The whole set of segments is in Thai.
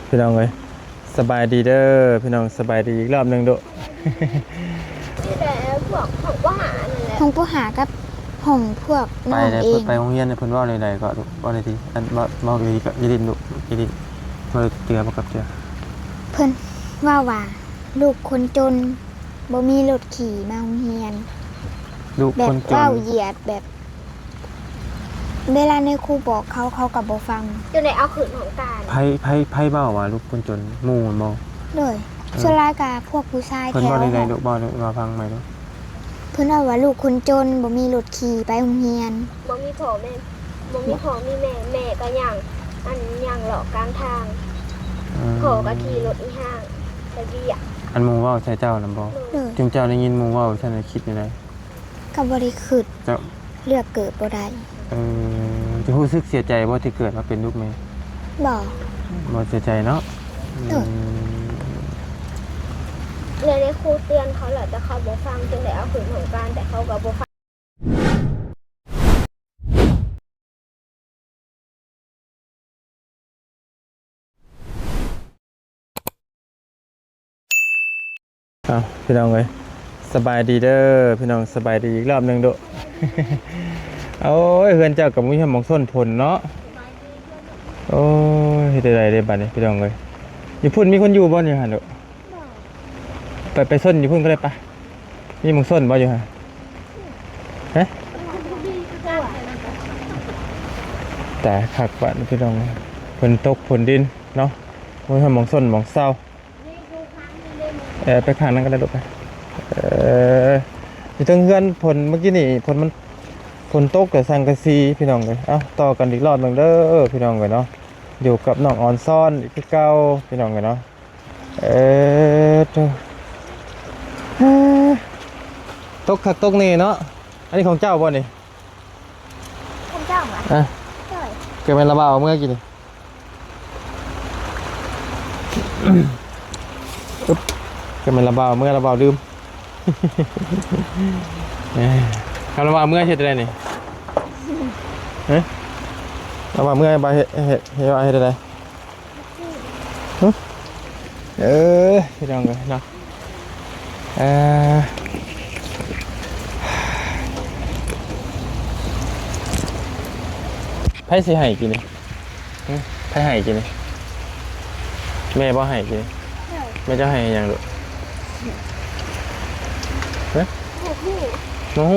พี่น้องเลยสบายดีเด้อพี่น้องสบายดีอีกรอบหนึ่งดุแต่พวกของว่าหานั่นแหละห้องผู้หากับห้องพวกน้องเองไปโรงเรียนเนี่ยเพิ่นว่าอะไรก็ว่าอะไรทีอันมาอยู่ก็ยิรินดุยิรินมาเตือมากับเตือเพิ่นว่าลูกคนจนบ่มีรถขี่มาโรงเรียนลูกแบบคนจนเว้าเหยียดแบบเวลาในครูบอกเขาก็บ่ฟังจนได้เอาขืนของการไพ่เบ้าว่าลูกคนจนหมู่บ่เลยส่วนหลายก็พวกผู้ชายเพิ่นแถวว่าอะไรดุบ่มาฟังใหม่ดุเพิ่นว่าลูกคนจนบ่มีรถขี่ไปโรงเรียนบ่มีพ่อแม่บ่มีพ่อมีแม่ก็ย่างอันย่างหลอกกลางทางพ่อก็ขี่รถอีห้างไปเบียดอันหมู่เว้าใช่เจ้านำบ่จึงเจ้าได้ยินหมู่เว้าฉันคิดจังได๋ก็บ่ได้คิดเจ้าเลือกเกิดบ่ได้จะรู้สึกเสียใจบ่ที่เกิดมาเป็นลูกแม่บ่เสียใจเนาะเลยได้ครูเตือนเขาแหละแต่เขาบ่ฟังจนได้เอาขืนของการแต่เขาก็บ่ฟังพี่น้องเลยสบายดีเด้อพี่น้องสบายดีอีกรอบหนึ่งดุโอ้ยเฮือนเจ้ากับมุ้ยมองส้นผลเนาะโอ้ยเฮ็ดได้ได้บัดนี้พี่น้องเลยอยู่พุ่นมีคนอยู่บ่อยู่หั่นดุไปส้นอยู่พุ่นก็ได้ปะมีมองส้นบ่อยู่หั่นฮะแต่คักบัดพี่น้องฝนตกฝนดินเนาะมุ้ยมองส้นมองเศร้าไปข้างนั้นก็ได้ดุไปอยู่ตรงเฮือนผลเมื่อกี้นี่ผลมันฝนตกกับสังกะสีพี่น้องเลยต่อกันอีกรอบนึงเด้อพี่น้องเลยเนาะอยู่กับน้องออนซ่อนอีกเก้าพี่น้องเลยเนาะตกขักตกนี่เนาะอันนี้ของเจ้าบ่นี่ของเจ้าอ่ะเกิดเป็นระบาดเมื่อกี้นี่เกิดเป็นระบาดเมื่อระบาดลืมคำระบาดเมื่อเห็ดอะไรนี่ระบาดเมื่อใบเห็ดอะไรพี่น้องเลยเนาะไพ่สีไห่กินนี่ไพ่ไห่กินนี่แม่บ่ไห่กินแม่จะไห่ยังดูโมโห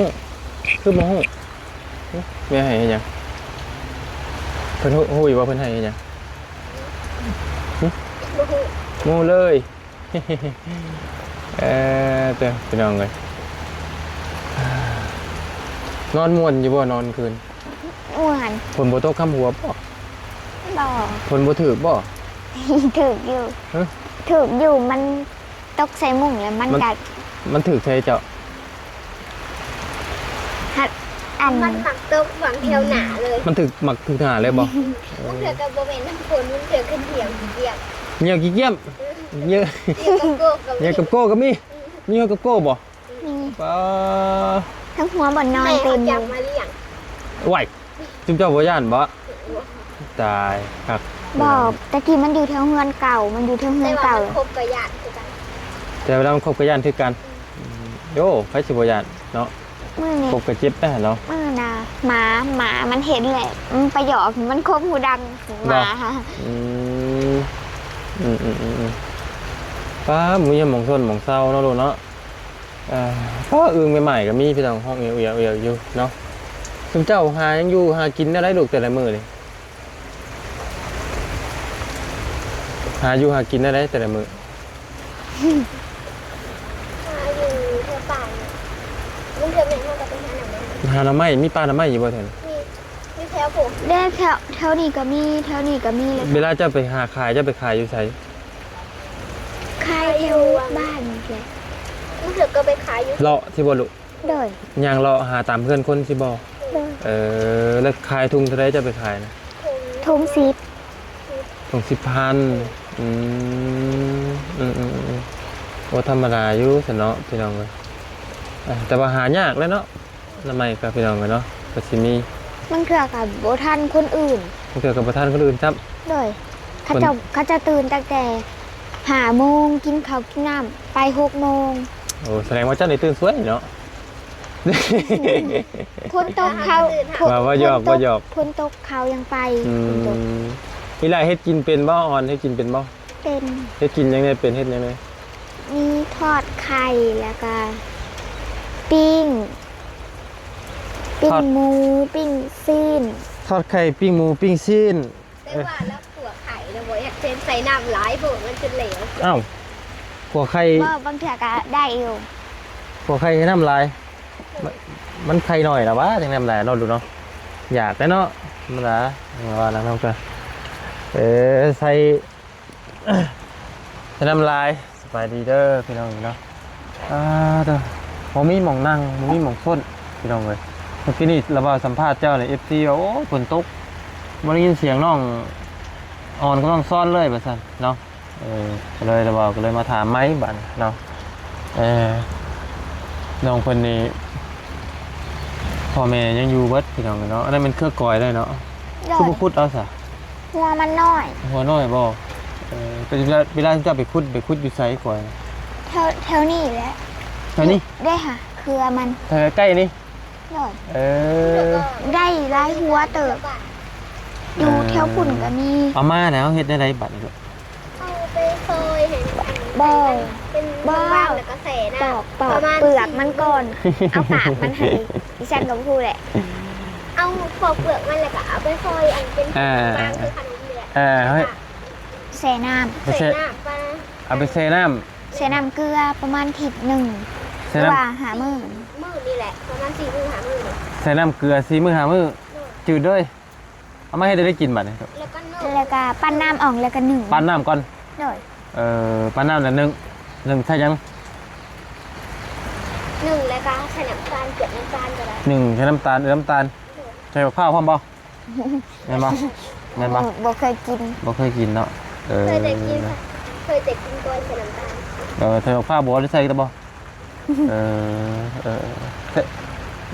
คือโมโหแม่ไห่ยังเพิ่นหูอยู่ว่าเพิ่นไห่ยังโมเลยเจ้าพี่น้องเลยนอนม่วนอยู่บ่นอนคืนม่วนฝนบ่ตกค่ำหัวบ่ฝนบ่ถึกบ่ถึกอยู่มันตกใส่มุ้งแล้วมันกัดมันถึกใส่เจ้ามันหมักตกหวังเทียวหนาเลยมันถึกหมักถึกหนาเลยบ่มันเถื่อกับโบเมนน้ำฝนมันเถื่อขึ้นเถียงเกี่ยเงี้ยกี่เกี้ยมเงี้ยกับโก้ก็มีกับโก้บ่ทั้งหัวบ่นอนเต็มจับมาเลี้ยงไหวจุ๊บเจ้าบ่ย่านบ่ตายครับบอกตะกี้มันอยู่แถวเฮือนเก่ามันอยู่แถวเฮือนเก่าคบกับญาติคือกันแต่เวลามันคบกับย่านคือกันโย่ไฟสิบ่ย่านเนาะคบกับเจ็บได้เนาะนะหมามันเห็นแหละมันไปหยอกมันคบหูดังหมาค่ะป้ามึงยังมองส้นมองเศร้าเนาะลูกเนาะป้าอึ้งใหม่ๆก็มีพี่น้องห้องเอียวอยู่เนาะคุณเจ้าหายังอยู่หากินได้ลูกแต่ละมื้อนี่หาอยู่หากินได้แต่ละมื้อหาอยู่แถวป่ามันเถื่อเป็นห้องกับเป็นหาหน่อไม้มีปลาหน่อไม้อยู่บ่แถวมีแถวผมได้แถวนี้ก็มีเลยเวลาจะไปหาขายจะไปขายอยู่ไสขายแถวบ้านแกมันเถื่อก็ไปขายอยู่เลาะที่บ่ลูกเลยย่างเลาะหาตามเพื่อนคนสิบ่แล้วขายทุงเท่าไรจะไปขายนะทุงถุง10,000โอ้ธรรมดาอยู่ซะเนาะพี่น้องเอ้ยแต่ว่าหายากแล้วเนาะทำไมกับพี่น้องกันเนาะก็สิมีมันเกี่ยวกับโบทันคนอื่นมันเกี่ยวกับประธานคนอื่นครับเลย เขาจะตื่นตั้งแต่5 โมงกินข้าวกินน้ำไป6 โมง โอ้แสดงว่าเจ้าได้ตื่นสวยเนาะ ฝนตกเขา ว่าหยอกว่าหยอก ฝนตกเขายังไป อื ฝนตก มอีหลายเฮ็ดกินเป็นบ่ออนเฮ็ดกินเป็นบ่ เป็น เฮ็ดกินยังไงเป็นเฮ็ดยังไง มีทอดไข่แล้วก็ปิ้งหมูปิ้งซีน ทอดไข่ปิ้งหมูปิ้งซีน แต่ว่าแล้วขัวไข่แล้วบ่อยากเป็นใส่น้ำหลายบ่มันจะเหลว อ้าวขัวไข่ ก็บางเถื่อก็ได้อยู่ ขัวไข่ให้น้ำลายมันไข่หน่อยล่ะวะจังน้ำลายเนาะดูเนาะอยากได้เนาะมันล่ะว่าแล้วนำกันใส่ให้น้ำลายสบายดีเด้อพี่น้องเนาะเด้อบ่มีหม่องนั่งบ่มีหม่องส้นพี่น้องเอ้ยเมื่อกี้นี่เราว่าสัมภาษณ์เจ้าใน FC ว่าโอ้ฝนตกบ่ได้ยินเสียงน้องอ่อนกำลังซ่อนเลยว่าซั่นเนาะก็เลยเราบอกก็เลยมาถามไหมบัดเนาะน้องเพิ่นนี่พ่อแม่ยังอยู่เบิดพี่น้องเนาะอันนั้นมันเครือก่อยได้เนาะ โด คือย บ่ขุดเอาซะ หัวมันน้อย หัวน้อยบ่เป็นเวลาที่เจ้าไปขุดอยู่ไสก่อย แถวนี้แหละ แถวนี้ ได้ค่ะเครือมัน แถวใกล้นี่ โดย แล้วก็ ได้หลายหัวเติบอยู่แถวปุ่นก็มี เอามาแล้วเฮ็ดได้ไรบัดนี้ลูก เอาไปซอยเห็นอัน บ่ เป็น บ่ ว่างๆแล้วก็แส่น้ำ ปอก ประมาณ เปลือกมันก่อน เอาปากมันให้ดิฉันก็พูดแหละ เอาปอกเปลือกมันแล้วก็เอาไปซอยอันเป็นบางคือขนมนี่แหละ เฮ้ย ใส่น้ ใส่น้ำปลา เอาไปเซน้ ำใส่น้ำเกลือประมาณทิศหนึ่ง ำ ห เซ รือ น้ ว่าหามือ มือนี่แหละประมาณ4 มื้อ5 มื้อนี่ ำเซน้ำเกลือ4 มื้อ5 มื้อจืดด้วยเอามาให้ได้กินบัดนี้ครับ แล้วก็นึ่ง แล้วก็ปั้นน้ำอ่องแล้วก็หนึ่ง ปั้นน้ำก่อน โดย ปั้นน้ำแล้วนึ่งใช่ยัง นึ่งแล้วก็ใส่น้ำตาลเกลือน้ำตาลก็ได้ 1ใช้น้ำตาลใส่ข้าวพร้อมบ่แม่นบ่แม่นบ่ บ่เคยกิน บ่เคยกินเนาะเคยแต่กินค่ะเคยแต่กินก่อนใส่น้ำตาล ใส่ข้าวบ่ได้ใส่ตะบ่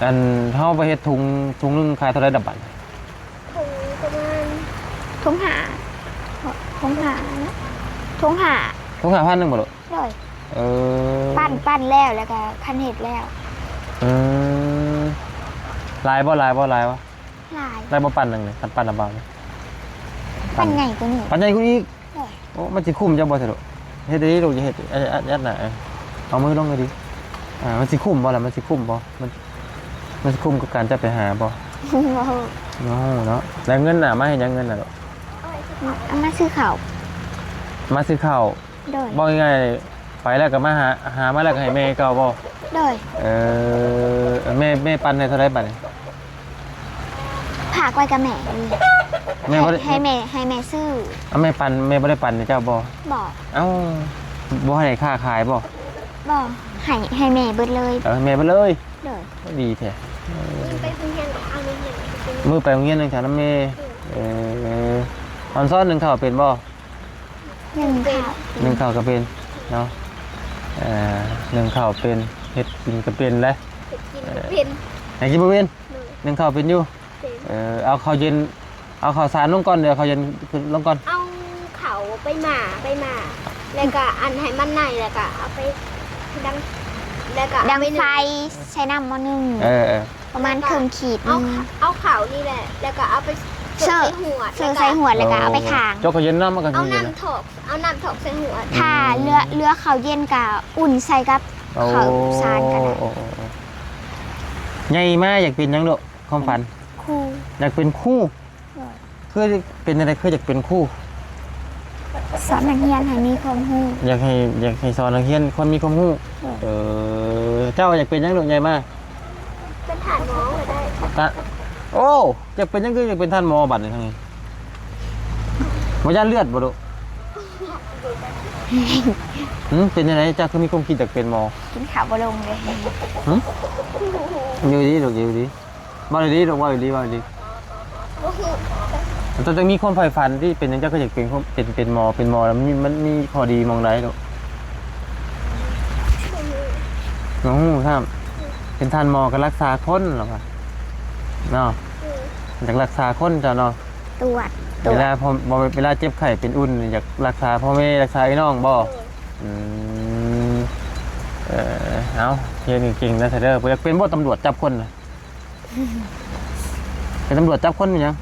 อันเฮาไปเฮ็ดถุงนึงขายเท่าไหร่ดับบัด คงประมาณ ทงหานะทงหา ถุง5,000นึงบ่ลูก โดย เออ ปั้นแล้วแล้วก็คันเห็ดแล้ว ลายบ่วะ ลาย ลายบ่ปั่นหนึงนี่ปั่นละบาท ปั้นใหญ่กว่านี้ ปั่นใหญ่กว่านี้ โดย โอ้มันสิคุ้มจังบ่สิลูกเฮ็ดดีลูกอย่าเฮ็ดยัดน่ะเอามือลงเลยดิมันสิคุ้มบ่ล่ะมันสิคุ้มบ่มันสิคุ้มกับการจะไปหาบ่เนาะแล้วเงินน่ะมาให้ยังเงินน่ะลูก เอามาซื้อข้าว มาซื้อข้าว โดย บ่ง่ายๆไปแล้วก็มาหามาแล้วก็ให้แม่เก่าบ่ โดย แม่ปั่นให้เท่าไหร่บัดนี้ ผากไว้กับแม่นี่ แม่บ่ได้ ให้แม่ซื้อ เอาแม่ปั่นแม่บ่ได้ปั่นให้เจ้าบ่ บอก เอ้าบ่ให้ค่าขายบ่ บอกให้แม่เบิดเลย แม่ไปเลย โดย ดีแท้ ยิ่งไปพึ่งเฮียนกับเอาเฮียนไปกิน มือไปโรงเรียนนึงฉันน้ำเมย์ออนซ้อนหนึ่งข่าวเป็นบ่ หนึ่งค่ะ หนึ่งข่าวก็เป็นเนาะหนึ่งข่าวเป็นเฮ็ดกินก็เป็นเลย ไปกินเป็น ไหนกินบ่เป็นหนึ่งข่าวเป็นอยู่ เป็น เอาข้าวเย็นเอาข้าวสารลงก่อนเดี๋ยวข้าวเย็นขึ้นลงก่อน เอาเขาไปหมาแล้วก็อันให้มันในแล้วก็เอาไปดังแล้วก็ ดัง เอาไป ไฟ นึ่ง ใช้น้ำมอหนึ่ง ประมาณครึ่งขีดห เอา นึง เอาเขานี่แหละ แล้วก็เอาไป เสิร์ฟ หัว เสิร์ฟใส่หัวแล้วก็เอาไปขาง เจ้าข้าวเย็นน้ำมันก็ เอา ดีเลย น้ำถอกใส่หัว ถ้าเรือเขาวเย็นกับอุ่นใส่กับเขาวสารกันนะ ใหญ่มากอยากเป็นยังลูกความฝัน ครู อยากเป็นคู่คือเป็นอะไรคืออยากเป็นคู่ สอนนักเรียนให้มีความรู้ อยากให้สอนนักเรียนคนมีความรู้เจ้าอยากเป็นยังลูกใหญ่มาก เป็นฐานหมองเลยได้ โอ้อยากเป็นยังอยากเป็นท่านหมอบัตรนี่ทั้งนี้มาย่านเลือดบ่ลูกเป็นยังไงเจ้าคือมีความคิดอยากเป็นหมอ กินข้าวบลงเลย อยู่ดีลูกอยู่ดีว่าอยู่ดีลูกว่าอยู่ดีแต่จะมีคนใฝ่ฝันที่เป็นยังเจ้าก็อยากเป็นหมอแล้วมันมีข้อดีมองได้ลูกน้องท่ามเป็นท่านหมอก็รักษาคนหรอปะเนาะอยากรักษาคนจ้ะเนาะ ตรวจ ตัว เวลาพอเวลาเจ็บไข้เป็นอุ่นอยากรักษาพ่อแม่รักษาไอ้น้องบ่อืมเอาเฮียนเก่งๆนะเสด็จอยากเป็นบ่ตำรวจจับคนน่ะเป็นตำรวจจับคนมั้ยยัง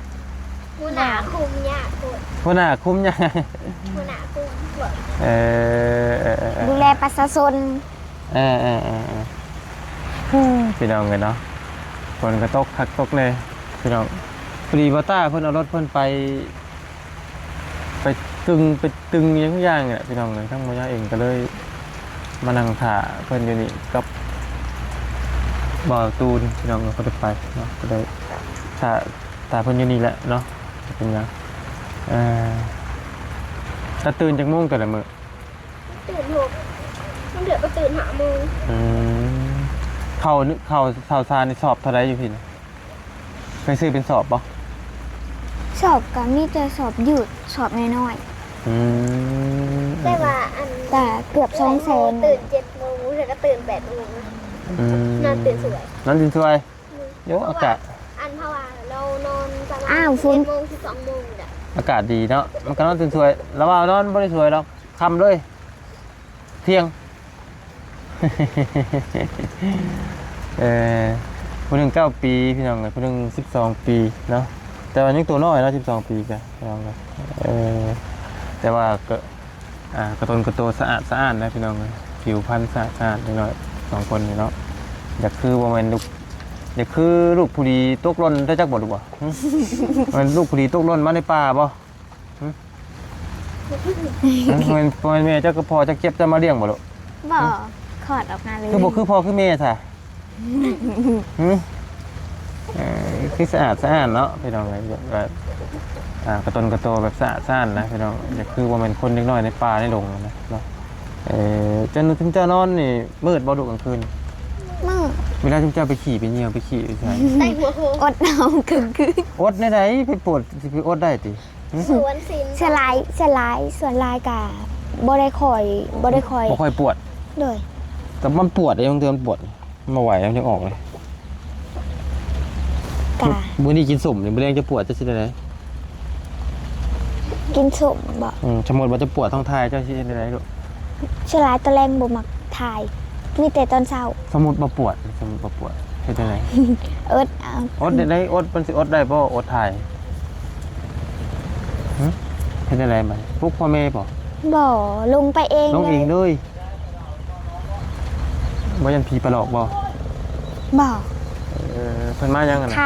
หัวหน้าคุมยากคน หัวหน้าคุมยัง หัวหน้าคุมพวก ดูแลประชาชน พี่น้องกันเนาะฝนก็ตกคักตกเลยพี่น้องพอดีบอต้าเพิ่นเอารถเพิ่นไปตึงอย่างเนี่ยพี่น้องเลยทั้งมายาเองก็เลยมานั่งถ่าเพิ่นอยู่นี่กับบ่อตูนพี่น้องก็ไปเนาะก็ได้ถ่าเพิ่นอยู่นี่แหละเนาะเป็นยังถ้าตื่นจากโมงแต่ละมื้อ ตื่น6มันเดือดก็ตื่น5 โมง เข้าซาในสอบเท่าไรอยู่พี่นะเคยซื้อเป็นสอบปะ สอบก็มีแต่สอบหยุดสอบน้อย แต่ว่าอัน ๆแต่เกือบ200,000 ตื่น7 โมงเดี๋ยวก็ตื่น8 โมงนอนตื่นสวย นั่นจริงช่วยเยอะอากาศ อันเพราะว่าเรานอนประมาณ อ้าว 11 ฟุ้น โมง12 โมงน่ะ อากาศดีเนาะมันก็นอนตื่นสวยแล้วว่านอนไม่ได้สวยหรอกคำเลยเที่ยง ผู้หนึ่ง9 ปีพี่น้องเลยผู้หนึ่ง12 ปีเนาะแต่วันนี้ตัวน้อยเนาะ12 ปีกันพี่น้องเลยแต่ว่าก็กระโตสะอาดนะพี่น้องเลยผิวพรรณสะอาดนิดหน่อย2 คนนี่เนาะอยากคือว่ามันลูกอยากคือลูกผู้ดีตกหล่นได้จักบ่ลูกบ่ มันลูกผู้ดีตกหล่นมาในป่าบ่มันแม่เจ้าก็พอจะเก็บจะมาเลี้ยงบ่ลูก บ่ขอดออกมาเลย คือบ่คือพ่อคือแม่ซะคือสะอาดเนาะพี่น้องแบบกระโตแบบสะอาดนะพี่น้องอยากคือว่ามันคนเล็กน้อยในป่าในดงนะเนาะจะถึงจะนอนนี่มืดบ่ดุกลางคืน มื้อ เวลาเจ้าไปขี่ไปเหี่ยวไปขี่ไปใช่ ได้หัวโค อดเอากึ่ง อดในไหนไปปวดสิไปอดได้ติ สวนศิลป์ สลายส่วนลายกะบ่ได้คอย บ่ค่อยปวด เลย แต่มันปวดไอ้บางเดือนปวดมาไหวมันจะออกเลย กะ มื้อนี้กินสุ่มนี่มื้อแรงจะปวดจะสิได้ไหน กินสมบ่ สมมุติว่าจะปวดท้องทายเจ้าสิได้ไหนลูก สลายตะแรงบ่มักถ่าย มีแต่ตอนเช้า สมมุติบ่ปวดเฮ็ดได้ไหน เอิดเอา อดได้อดมันสิอดได้บ่อดทายเฮ็ดได้ไหนบัดพวกพ่อแม่บ่ บ่ลงไปเอง น้อง เล เอย งเลยบ่ยันผีประหลอกบ่ บ่ เพิ่นมายังกันน่ะ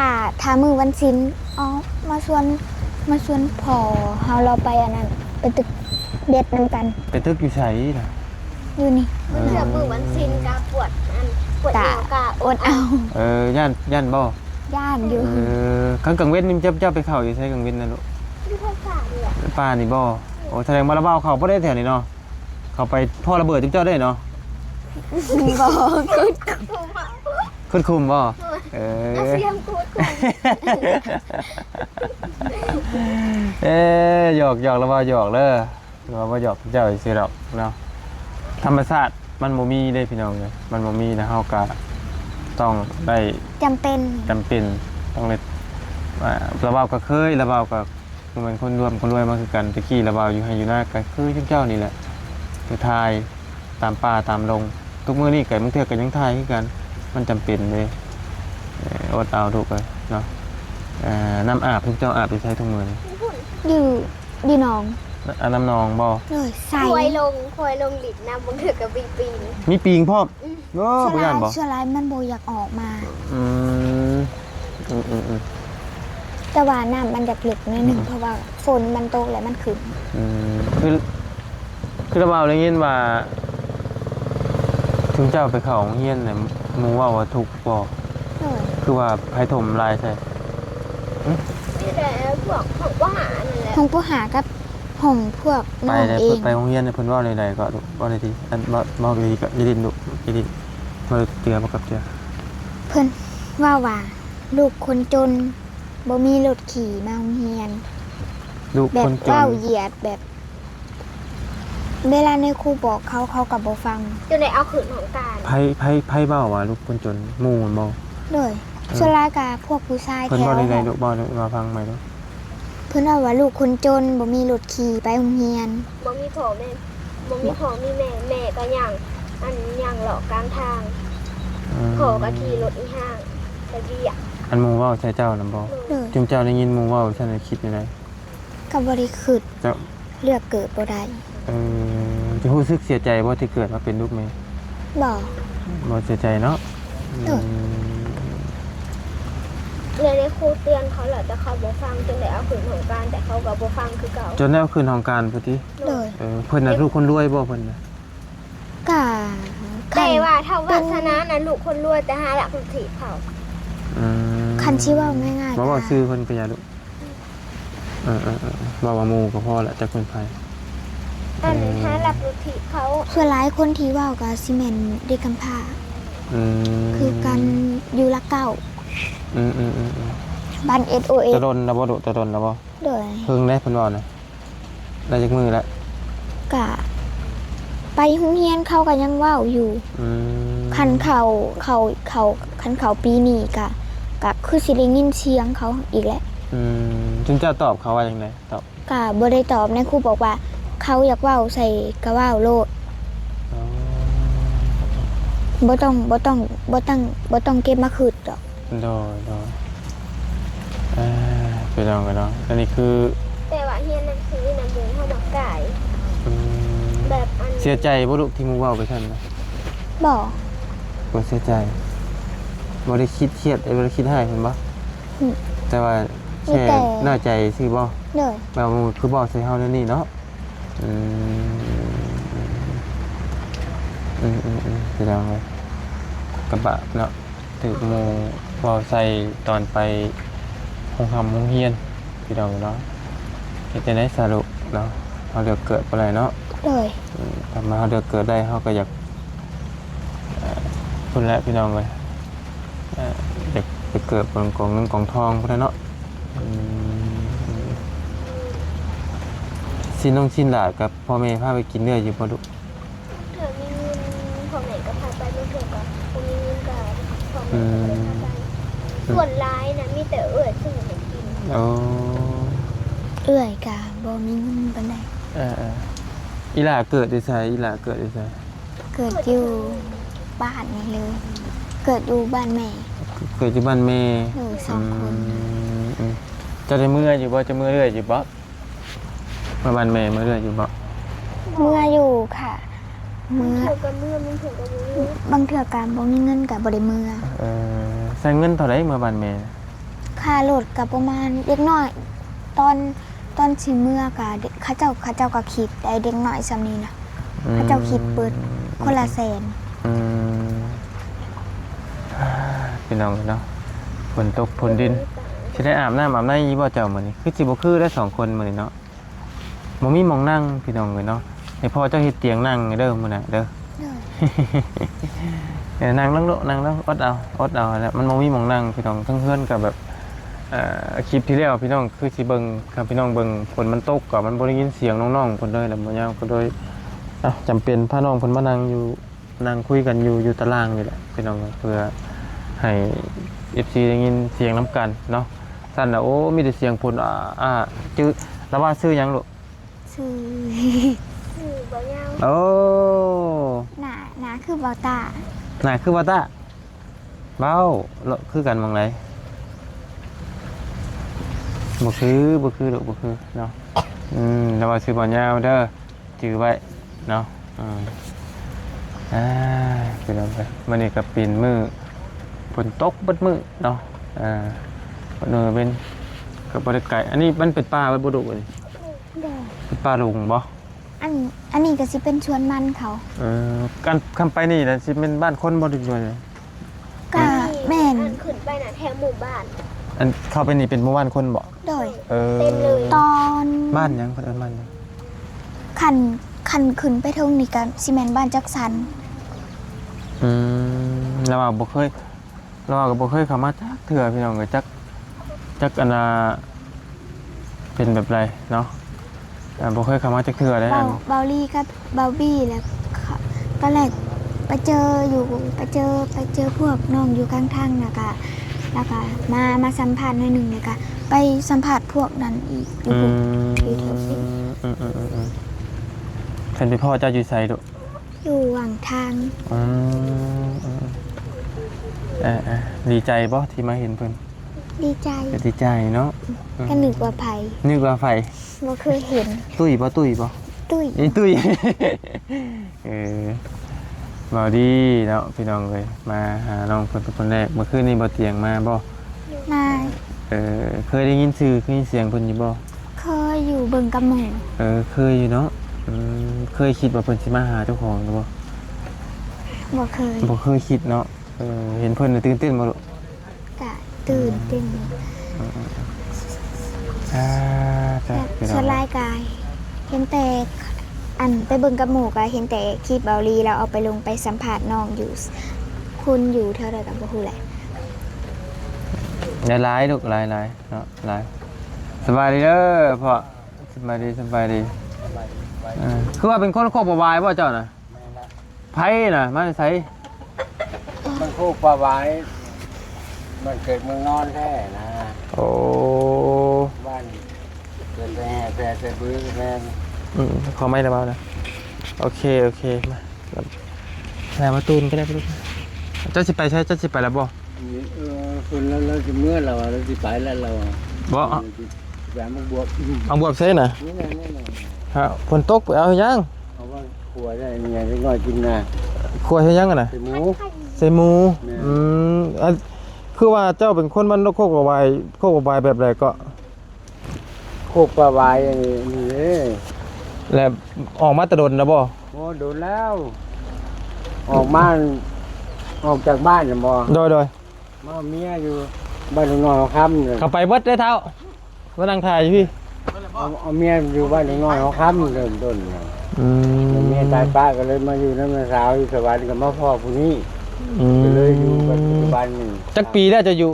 ถ้ามือวันศิลอ๋อมาชวนพอเฮาเราไปอันนั้นไปตึกเด็ดนำกัน ไปตึกอยู่ไสน่ะ อยู่นี่ เดือดมือวันศิลป์กาปวดอันปวดเอวกา อดเอา ย่านบ่ ย่านอยู่ กลางเว้นนี่เจ้าไปเข้าอยู่ไสกลางเว้นน่ะลูก ที่ภาษาเนี่ย ป่านี่บ่โอ้แสดงว่าระเบ้าเขาบ่ได้แถวนี้เนาะเขาไปพ่อระเบิดเจ้าได้เนาะ บ่กด ขึ้นคุมบ่ เอาเสียงกูดกู หยอกแล้วว่าหยอกเด้อว่าหยอกเจ้าสิดอกเนาะธรรมชาติมันบ่มีเด้พี่น้องเอ้ยมันบ่มีนะเฮาก็ต้องได้ จำเป็น จำเป็นต้องเลยระเบ้าก็เคยระเบ้าก็เหมือนคนรวยมาคือกันตะกี้ระเบ้าอยู่ให้อยู่หน้าก็คือเจ้านี่แหละไปทายตามป่าตามดงทุกมื้อนี้ไก่บางเทื่อก็ยังทายคือกันมันจำเป็นเด้อดเอาทุกเลยเนาะน้ำอาบทุกเจ้าอาบไปใช้ทุกมื้อนี่ อยู่หนอง น้ำนองบ่ เลยใส่ ควยลงหลิดน้ำมันเถือกับปีน มีปิงพร้อมโอ้ เชื้ บ่ย่านบ่ อรายมันบ่อยากออกมา อืม แต่ว่าน้ำมันจะลึกนิดนึงเพราะว่าฝนมันตกแล้วมันขึ้น คือระเบ้าได้ยินว่าถึงเจ้าไปเข้าโรงเรียนน่ะหมู่ว่าทุกข์บ่ เลย คือว่าไผถมลายใช่ นี่แหละพวกของว่าหานั่นแหละ ห้องผู้หากับห้องพวก ไป น้อง ได้ เอง ไปโรงเรียนเนี่ยเพิ่นเว้าใดๆก็ลูกเว้าได้ทีอันเว้าดีก็ยินลูกยินมาเจือมากับเจือ เพิ่นว่าลูกคนจนบ่มีรถขี่มาโรงเรียน ลูก แบบ คนจน เว้าเหยียดแบบ เวลาในครูบอกเขาก็บ่ฟัง จนได้เอาขืนของการ ไผเว้าว่าลูกคนจนหมู่มันบ่ เลยส่วนรายกาพวกผู้ชาย เพิ่น แถว เว้าใดๆลูกเว้าได้มาฟังใหม่ลูก เพิ่น พิ่นว่าลูกคนจนบ่มีรถขี่ไปโรงเรียน บ่มีพ่อแม่บ่มีพ่อมีแม่แม่ก็ย่างย่างหลอกกลางทางพ่อก็ขี่รถอีห้างไปเรียก อันหมู่เว้าใช่เจ้านํบ่ เลย จุมเจ้าได้ยินหมู่เว้าฉันคิดยังไง ก็บ่ได้คิด เจ้า เลือกเกิดบ่ได้ จะรู้สึกเสียใจบ่ที่เกิดมาเป็นลูกแม่ บ่ บ่เสียใจเนาะ เออ เลยได้ครูเตือนเขาแหละแต่เขาบ่ฟังจนได้เอาขืนของการแต่เขาก็บ่ฟังคือเก่า จนได้เอาคืนของการพุทธิ เลย เพิ่นน่ะลูกคนรวยบ่เพิ่นน่ะ ก็ แต่ว่าถ้าวาสนานะลูกคนรวยแต่หาหลักถีบเขา คันสิเว้าง่ายๆ บ่ ก็ ว่าชื่อเพิ่นก็อย่าลูกว่าว่าหมู่ก็พอละจักเพิ่นไผ อันนี้หาหลักถีบเขา ส่วนหลายคนที่เว้าก็สิแม่นเด็กกำพร้าคือกันอยู่ละเก้าบ้าน SOS ตะดนแล้วบ่ดุตะดนแล้วบ่ โดย เพิ่งได้เพิ่นเว้าน่ะได้จักมือแล้ว ก็ไปโรงเรียนเขาก็ยังเว้าอยู่คันเขาปีนี้ก็คือสิได้ยินเสียงเขาอีกแหละ จึงเจ้าตอบเขาว่าจังไดตอบ ก็บ่ได้ตอบนะครูบอกว่า เขาอยากเว้าใส่ก็เว้าโลดบ่ต้องเก็บมาคืดดอก โดยไปลองกันเนาะอันนี้คือ แต่ว่าเฮียนหนังสือนะหมูเขามักไก่แบบอัน เสียใจบ่ลูกที่หมู่เว้าไปซั่นนะ บ่ บ่เสียใจบ่ได้คิดเครียดบ่ได้คิดให้เพิ่นบ่แต่ว่าแค่น่าใจซื่อบ่ เด้อ แบบว่าคือบอกใส่เฮาแล้วนี่เนาะพี่น้องเลยกระบะเนาะถือโมพอใส่ตอนไปห้องห้องเฮียนพี่น้องเนาะเฮ็ดจังได๋สรุปเนาะเฮาเลือกเกิดบ่ได้เนาะ เด้อ ถ้ามาเฮาเลือกเกิดได้เฮาก็อยากพุ่นแหละพี่น้องเลยอยากไปเกิดบนกองเงินกองทองพุ่นน่ะเนาะสิน้องชินหลากับพ่อแม่พาไปกินเนื้ออยู่บ่ลูก เธอมีเงินพ่อแม่ก็พาไปไม่เถื่อก็คนมีเงินก็พ่อแม่ก็เลยพาไปส่วนร้ายนะมีแต่ซึ่งไม่กิน โอ้ เอื้อยก็บ่มีเงินปานใด อีหลาเกิดได้ไสอีหลาเกิดได้ไส เกิดอยู่บ้านนี่เลย เกิดอยู่บ้านแม่ เกิดอยู่บ้านแม่ 2 คน จะได้มื้ออยู่บ่จะมื้อเรื่อยอยู่บ่มาบ้านแม่มื้อเรื่อยอยู่บ่ เมื่ออยู่ค่ะ เมื่อ เธอก็เมื่อมันถึงก็มือบ างเทื่อก็บ่มีเงินก็บ่ได้เมื่อ ใช้เงินเท่าไหร่มาบ้านแม่ ค่ารถก็ประมาณเล็กน้อย ตอนสิเมื่อก็เขาเจ้าก็คิดได้เด็กน้อยซำนี้นะเขาเจ้าคิดเปิดคนละแสน พี่น้องเนาะฝนตกฝนดินสิได้อาบน้ำอาบในบ่เจ้ามื้อนี้คือสิบ่คือได้2คนมื้อนี้เนาะบ่มีหม้องนั่งพี่น้องเอ้ยเนาะให้พ่อเจ้าเฮ็ดเตียงนั่งเด้อมื้อน่ะเด้อ นั่งลงโลนั่งแล้วอดเอาแล้วมันบ่มีหม้องนั่งพี่น้องทั้งเพื่อนกับแบบคลิปที่แล้วพี่น้องคือสิเบิ่งครับพี่น้องเบิ่งฝนมันตกก็มันบ่ได้ยินเสียงน้องๆเพิ่นเลยแล้วบ่ยาวก็โดยจำเป็นพาน้องเพิ่นมานั่งอยู่นั่งคุยกันอยู่ตารางนี่แหละพี่น้องเพื่อให้ FC ได้ยินเสียงนํกันเนาะซั่นน่ะโอ้มีแต่เสียงฝนชื่อแล้วว่าชื่อหยังลูก ชื่อ บ่ยาว โอ้ หน้าคือเบาตา น่ะคือว่าตาเบ้าคือกันหม่องไหนบ่คือลูกบ่คือเนาะแล้วว่าชื่อบ่ยาวเด้อจื้อไว้เนาะคือเราไปมื้อนี้ก็ปีนมื้อฝนตกเบิดมื้อเนาะเนื้อเป็นก็บ่ได้ไกลอันนี้มันเป็นป่าไว้บ่ดุนี่ เด้อ เป็นป่าลุงบ่ อันนี้ก็สิเป็นชวนมันเขา การคำไปนี่น่ะสิเป็นบ้านคนบ่ดึกด้วย ก็แม่น อันขึ้นไปน่ะแถวหมู่บ้าน อันเข้าไปนี่เป็นหมู่บ้านคนบ่ โดย เต็มเลย ตอน บ้านหยังเพิ่นเอิ้นบ้านหยัง คันขึ้นไปเทางนี่ก็สิแม่นบ้านจักสัน แล้วว่าบ่เคยเราก็บ่เคยเข้ามาจักเทื่อพี่น้องก็จักอันน่ะเป็นแบบไรเนาะบ่เคยเข้ามาจักเทื่อได้อัน เบาลี่กับเบาบี้แล้วก็แรกไปเจอพวกน้องอยู่ข้างทางน่ะก็ แล้วก็มาสัมภาษณ์หน่อยหนึงแล้วก็ไปสัมภาษณ์พวกนั้นอีกอยู่อยู่แถวนี้ ท่านพี่พ่อเจ้าอยู่ไสดุ อยู่หว่างทาง ดีใจบ่ที่มาเห็นเพิ่น ดีใจ ก็ดีใจเนาะ ก็นึกว่าไผ นึกว่าไฟ บ่เคยเห็น ตุ้ยบ่ ตุ้ย ตุ้ย บ่ดีเนาะพี่น้องเลยมาหาน้องเพิ่นเป็นคนแรกเมื่อคืนนี้บ่เตียงมาบ่ มา เคยได้ยินชื่อเคยยินเสียงเพิ่นอยู่บ่ เคยอยู่เบิ่งกับหมู่ เคยอยู่เนาะเคยคิดว่าเพิ่นสิมาหาเจ้าของหรือบ่ บ่เคย บ่เคยคิดเนาะเห็นเพิ่นตื่นเต้นบ่ลูก ก็ตื่นเต้น จ้า สลายกาย เห็นแต่อันไปเบิ่งกับหมู่ก็เห็นแต่คลิปเบาลีแล้วเอาไปลงไปสัมภาษณ์น้องอยู่คุณอยู่เท่าใดก็บ่ฮู้แหละ หลายลูกหลายเนาะหลายสบายดีเด้อพ่อสบายดีคือว่าเป็นคนโคกบ่วายบ่เจ้าน่ะไผน่ะมาไส มันคู่ปลาไว้มันเกิดเมืองนอนแท้นะ โอ้ บ้านเกิดแต่บื้อแม่ ขอไม่ระเบานะโอเคมาแล้วมาตูนก็ได้ลูกเจ้าสิไปใช่เจ้าสิไปแล้วบ่ คุณแล้วจะเมื่อเราจะไปแล้วเรา บ่ แบบมันบวก เอาบวบใช่น่ะ นี่ไง ฮะฝนตกไปเอายัง เอาว่าขัวได้ยังไงจะง่อยกินนะ ครัวใช่ยังกันน่ะ เป็นหมู ใส่หมูคือว่าเจ้าเป็นคนบ้านโคกบ่วายแบบไรก็ คู่ปลาไว้นี่เลย แล้วออกมาตะดนนะบ่ โอ้โดนแล้ว ออกบ้านออกจากบ้านนะบ่ โดย มาเมียอยู่บ้านหนองคำเลย เข้าไปเบิดได้เท่าว่านั่งถ่ายอยู่พี่ เอาเมียอยู่บ้านหนองคำเริ่มต้นเมียตายป้าก็เลยมาอยู่น้ำสาวอยู่สวรรค์กับพ่อผู้นี้ก็เลยอยู่ปัจจุบันนี่ จักปีแล้วจะอยู่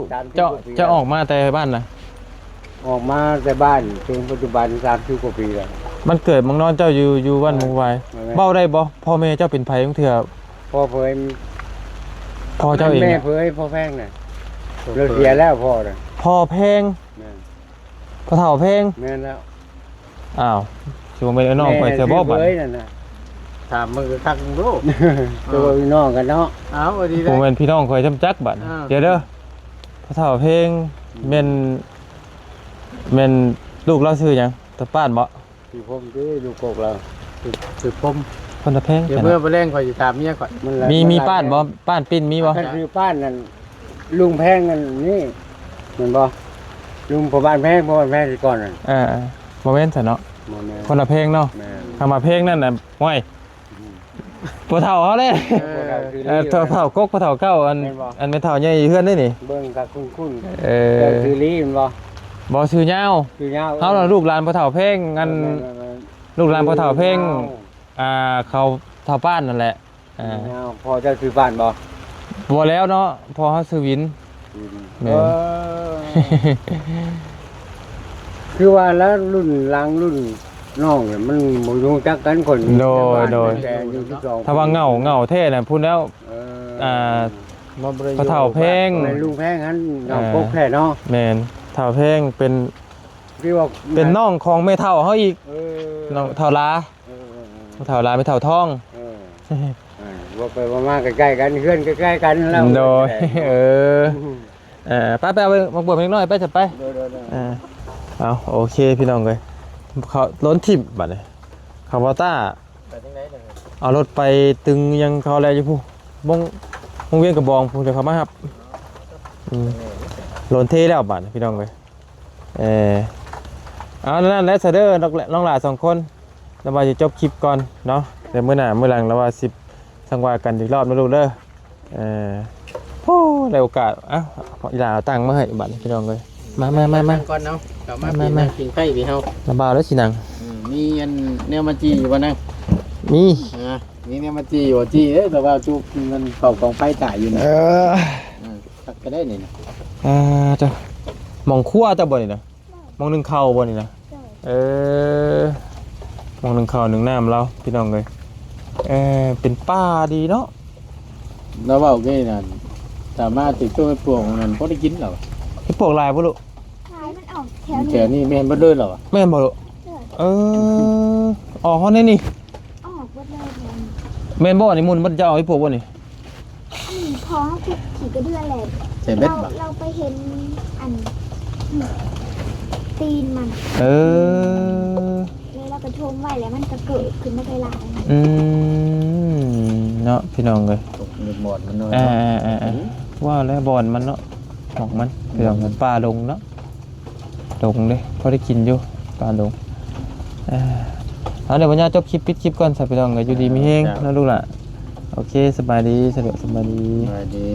จะออกมาแต่บ้านน่ะ ออกมาแต่บ้านจนปัจจุบัน30กว่าปีแล้ว มันเกิดมังนอนเจ้าอยู่บ้านมุงไวเบ้าได้บ่พ่อแม่เจ้าเป็นไผของเถื่อ พ่อเผย พ่อเจ้าเอง แม่เผยพ่อแพงน่ะเราเสียแล้วพ่อน่ะ พ่อแพงพ่อเฒ่าแพง แม่นแล้ว อ้าวสิบ่แม่นน้องข่อยเสียบ่บัด เผยนั่นน่ะถามมึงก็คักรู้ตัวพี่น้องกันเนาะเอาดี บ่ ได้ แม่นพี่น้องข่อยจำจักบัดเดี๋ยวเด้อพ่อเฒ่าแพงแม่นลูกเราชื่อหยังตะป้านบ่ สิผมที่ลูกกกเราสิผม คนตะแพง เดี๋ยวเมื่อไปเล่นข่อยสิถามเมียก่อน มีป้านบ่ป้านปิ้นมีบ่ ถ้าคือป้านนั่นลุงแพงนั่นนี่เหมือนบ่ลุงพ่อบ้านแพงสิก่อนนั่น บ่แม่นซะเนาะ บ่แม่ คนละเพลงเนาะ แม่ คำว่าเพลงนั่นน่ะห้วยพ่อเฒ่าเฮาเลยเฒ่ากกพ่อเฒ่าเก้าอันแม่เฒ่าใหญ่เฮือนได้นี่ เบิ่งกับคุ้นๆ เอ แต่คือลีมันบ่ บ่ชื่อยาว คือยาว เฮาน่ะลูกหลานพ่อเฒ่าเพลงอันลูกหลานพ่อเฒ่าเพลงเขาเฒ่าป้านนั่นแหละยาวพอจะคือบ้านบ่ บ่แล้วเนาะพอเฮาซื้อวิน เออคือว่าแล้วรุ่นหลังรุ่นน้องเนี่ยมันบ่รู้จักกันคนแต่อยู่ที่สอง ถ้าว่าเหงาแท้น่ะพูดแล้วพ่อเฒ่าเพลง แม่ลุงแพงหันน้องปกแท้เนาะ แม่นเฒ่าเพลงเป็น ที่ว่า เป็นน้องของแม่เฒ่าเฮาอีกน้องเฒ่าลา เฒ่าลาไม่เฒ่าท้อง ว่าไปว่ามาใกล้ๆกันเพื่อนใกล้ๆกันแล้ว โดยไปเอาไปมาบวชเล็กน้อยไปจัดไปเอาโอเคพี่น้องเลยเขาล้นทิมบัดเลยเขาบอต้าเอารถไปตึงยังเขาอะไรอยู่ผู้วงเวียนกระบองผู้เดี๋ยวเขามาครับล้นเทแล้วบัดพี่น้องเลยเอานั่นแหละเซเดอร์น้องหลา2 คนเรามาจะจบคลิปก่อนเนาะเดี๋ยวมื้อหน้ามื้อหลังเราว่า10สังวากันอีกรอบนะลูกเด้อโอ้ได้โอกาสอีหลาเอาตังค์มาให้บัดพี่น้องเลยมา ก่อนเนาะกลับมากินไข่พี่เฮา ระบาดแล้วสินัง มีอันแนวมาจีอยู่บ่นั่ง มี มีแนวมาจีอยู่จีแต่ว่าจุกมันเข้ากองไฟตายอยู่นะตักก็ได้นี่จ้ะมองคั่วจ้ะบ่นี่นะมองนึ่งข้าวบ่นี่นะมองนึ่งข้าวนึ่งน้ำเราพี่น้องเลยเป็นป้าดีเนาะ แล้วเว้าแค่นั้น สามารถติดตัวให้ปวกของนั้นพอได้กินเหรอ ที่ปลวกลายบ่ลูก ขายมันออกแถว แต่ นี้ นี่แม่นบ่เด้อเหรอ แม่นบ่ลูกเอออ๋อเฮาแน่นี่ ออกหมดเลยมัน แม่นบ่นี่มุนมันจะเอาให้ปลวกบ่นี่ พอเขาขี่กระเดื่อแหละ ใส่เบ็ด เรา บ่ เราไปเห็นอันตีนมัน เออ แล้วเราก็ชมไว้แล้วมันก็เกิดขึ้นมาได้หลาย เนาะพี่น้องเอ้ย ตกในบ่อนมันน้อย ว่าแล้วบอนมันเนาะหอกมันเรื่องมันปลาลงเนาะลงเด้พอได้กินอยู่ปลาลงเอาเดี๋ยววันนี้จบคลิปปิดคลิปก่อนสับไปลองกันอยู่ดีมีเฮงนะลูกล่ะโอเคสบายดีสะดวกสบายดี สวัสดี